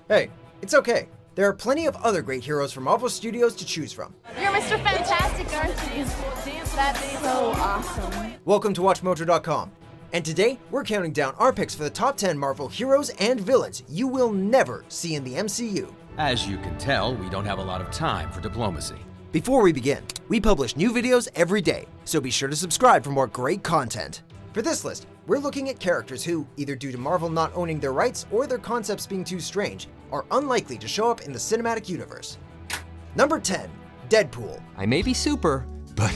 Hey, it's okay. There are plenty of other great heroes from Marvel Studios to choose from. You're Mr. Fantastic, aren't you? That's so awesome. Welcome to WatchMojo.com. And today, we're counting down our picks for the top 10 Marvel heroes and villains you will never see in the MCU. As you can tell, we don't have a lot of time for diplomacy. Before we begin, we publish new videos every day, so be sure to subscribe for more great content. For this list, we're looking at characters who, either due to Marvel not owning their rights or their concepts being too strange, are unlikely to show up in the cinematic universe. Number 10, Deadpool. I may be super, but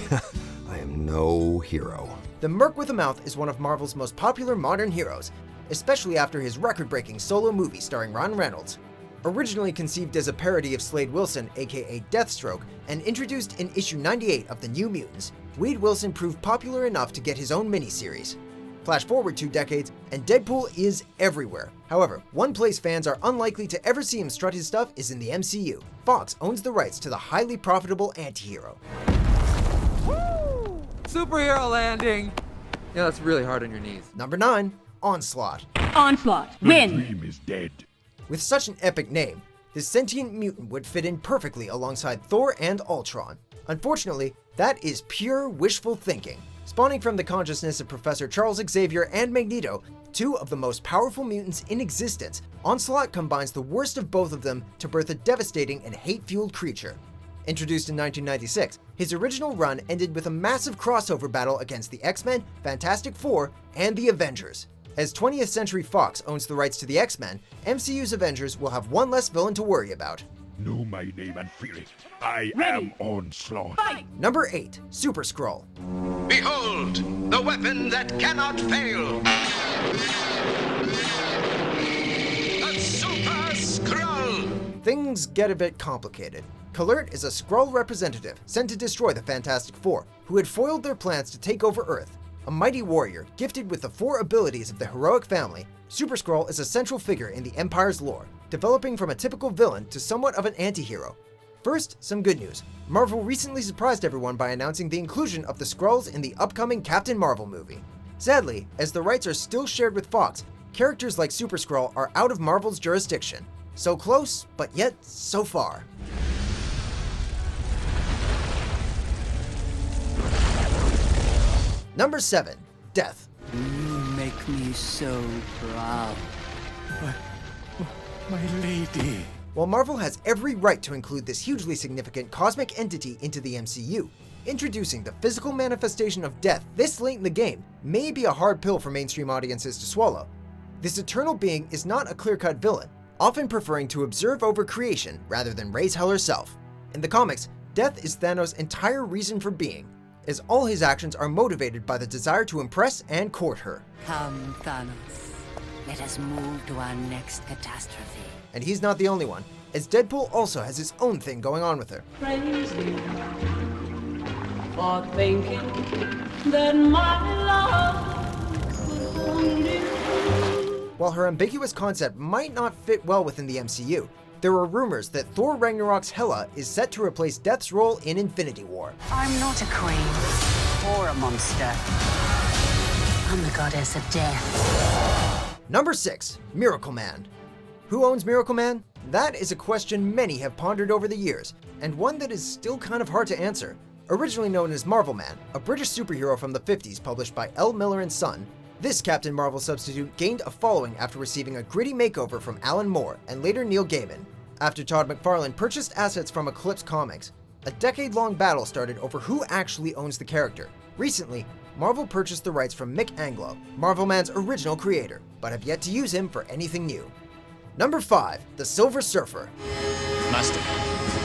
I am no hero. The Merc with a Mouth is one of Marvel's most popular modern heroes, especially after his record-breaking solo movie starring Ryan Reynolds. Originally conceived as a parody of Slade Wilson, aka Deathstroke, and introduced in issue 98 of the New Mutants, Wade Wilson proved popular enough to get his own miniseries. Flash forward 2 decades, and Deadpool is everywhere. However, one place fans are unlikely to ever see him strut his stuff is in the MCU. Fox owns the rights to the highly profitable anti-hero. Woo! Superhero landing! Yeah, that's really hard on your knees. Number 9, Onslaught. Onslaught, win! The dream is dead. With such an epic name, this sentient mutant would fit in perfectly alongside Thor and Ultron. Unfortunately, that is pure wishful thinking. Spawning from the consciousness of Professor Charles Xavier and Magneto, 2 of the most powerful mutants in existence, Onslaught combines the worst of both of them to birth a devastating and hate-fueled creature. Introduced in 1996, his original run ended with a massive crossover battle against the X-Men, Fantastic Four, and the Avengers. As 20th Century Fox owns the rights to the X-Men, MCU's Avengers will have one less villain to worry about. Know my name and fear it. I am Onslaught. Number 8, Super-Skrull. Behold, the weapon that cannot fail. The Super-Skrull! Things get a bit complicated. Kalert is a Skrull representative sent to destroy the Fantastic Four, who had foiled their plans to take over Earth. A mighty warrior, gifted with the 4 abilities of the heroic family, Super-Skrull is a central figure in the Empire's lore, developing from a typical villain to somewhat of an anti-hero. First, some good news. Marvel recently surprised everyone by announcing the inclusion of the Skrulls in the upcoming Captain Marvel movie. Sadly, as the rights are still shared with Fox, characters like Super-Skrull are out of Marvel's jurisdiction. So close, but yet so far. Number 7, Death. You make me so proud. My lady. While Marvel has every right to include this hugely significant cosmic entity into the MCU, introducing the physical manifestation of death this late in the game may be a hard pill for mainstream audiences to swallow. This eternal being is not a clear-cut villain, often preferring to observe over creation rather than raise hell herself. In the comics, Death is Thanos' entire reason for being, as all his actions are motivated by the desire to impress and court her. Come, Thanos. Let us move to our next catastrophe. And he's not the only one, as Deadpool also has his own thing going on with her. Crazy for thinking that my love could only do. While her ambiguous concept might not fit well within the MCU, there are rumors that Thor Ragnarok's Hela is set to replace Death's role in Infinity War. I'm not a queen or a monster. I'm the goddess of death. Number 6, Miracleman. Who owns Miracleman? That is a question many have pondered over the years, and one that is still kind of hard to answer. Originally known as Marvelman, a British superhero from the 50s published by L. Miller & Son, this Captain Marvel substitute gained a following after receiving a gritty makeover from Alan Moore and later Neil Gaiman. After Todd McFarlane purchased assets from Eclipse Comics, a decade-long battle started over who actually owns the character. Recently, Marvel purchased the rights from Mick Anglo, Marvelman's original creator, but have yet to use him for anything new. Number 5, the Silver Surfer. Master,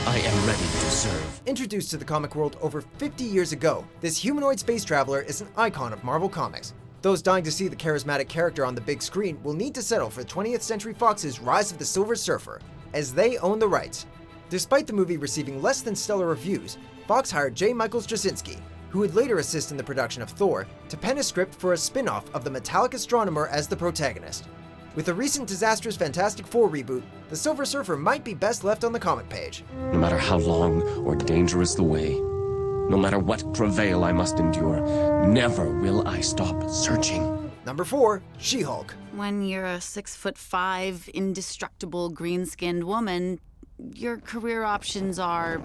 I am ready to serve. Introduced to the comic world over 50 years ago, this humanoid space traveler is an icon of Marvel Comics. Those dying to see the charismatic character on the big screen will need to settle for 20th Century Fox's Rise of the Silver Surfer, as they own the rights. Despite the movie receiving less than stellar reviews, Fox hired J. Michael Straczynski, who would later assist in the production of Thor, to pen a script for a spin-off of the metallic astronomer as the protagonist. With the recent disastrous Fantastic Four reboot, the Silver Surfer might be best left on the comic page. No matter how long or dangerous the way, no matter what travail I must endure, never will I stop searching. Number 4, She-Hulk. When you're a 6'5", indestructible, green-skinned woman, your career options are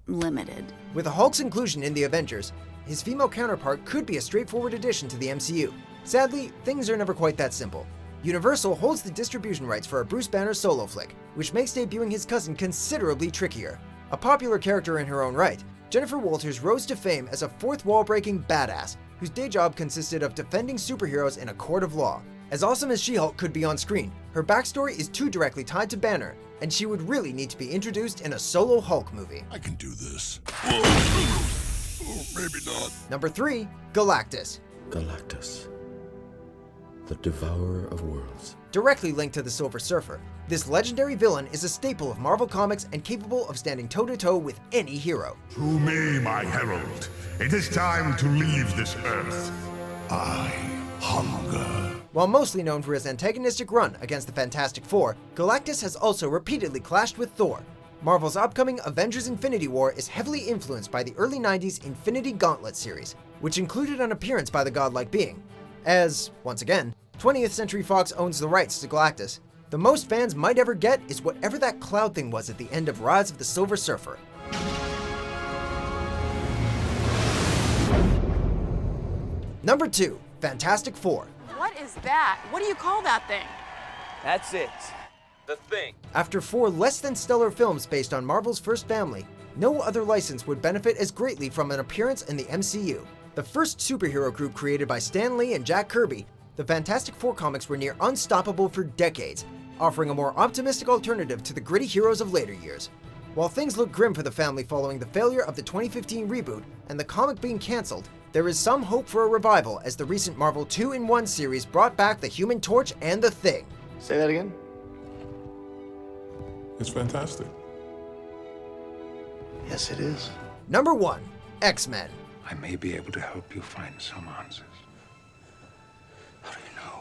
limited. With the Hulk's inclusion in the Avengers, his female counterpart could be a straightforward addition to the MCU. Sadly, things are never quite that simple. Universal holds the distribution rights for a Bruce Banner solo flick, which makes debuting his cousin considerably trickier. A popular character in her own right, Jennifer Walters rose to fame as a fourth-wall-breaking badass whose day job consisted of defending superheroes in a court of law. As awesome as She-Hulk could be on screen, her backstory is too directly tied to Banner, and she would really need to be introduced in a solo Hulk movie. I can do this. Maybe not. Number 3, Galactus. Galactus, the devourer of worlds. Directly linked to the Silver Surfer, this legendary villain is a staple of Marvel Comics and capable of standing toe-to-toe with any hero. To me, my herald, it is time to leave this earth. I hunger. While mostly known for his antagonistic run against the Fantastic Four, Galactus has also repeatedly clashed with Thor. Marvel's upcoming Avengers Infinity War is heavily influenced by the early 90s Infinity Gauntlet series, which included an appearance by the godlike being. As, once again, 20th Century Fox owns the rights to Galactus, the most fans might ever get is whatever that cloud thing was at the end of Rise of the Silver Surfer. Number 2, Fantastic Four. What is that? What do you call that thing? That's it. The Thing. After 4 less than stellar films based on Marvel's first family, no other license would benefit as greatly from an appearance in the MCU. The first superhero group created by Stan Lee and Jack Kirby, the Fantastic Four comics were near unstoppable for decades, offering a more optimistic alternative to the gritty heroes of later years. While things look grim for the family following the failure of the 2015 reboot and the comic being cancelled, there is some hope for a revival as the recent Marvel 2-in-1 series brought back the Human Torch and the Thing. Say that again? It's fantastic. Yes, it is. Number 1, X-Men. I may be able to help you find some answers. How do you know?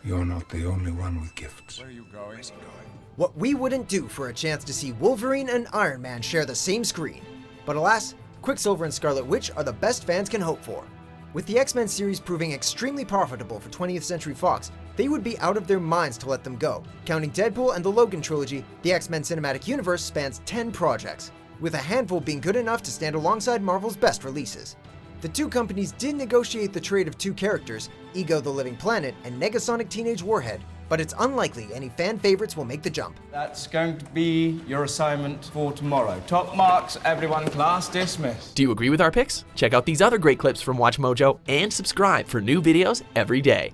You're not the only one with gifts. Where are you going? Where's he going? What we wouldn't do for a chance to see Wolverine and Iron Man share the same screen. But alas, Quicksilver and Scarlet Witch are the best fans can hope for. With the X-Men series proving extremely profitable for 20th Century Fox, they would be out of their minds to let them go. Counting Deadpool and the Logan trilogy, the X-Men cinematic universe spans 10 projects, with a handful being good enough to stand alongside Marvel's best releases. The two companies did negotiate the trade of 2 characters, Ego the Living Planet and Negasonic Teenage Warhead, but it's unlikely any fan favorites will make the jump. That's going to be your assignment for tomorrow. Top marks, everyone, class dismissed. Do you agree with our picks? Check out these other great clips from WatchMojo and subscribe for new videos every day.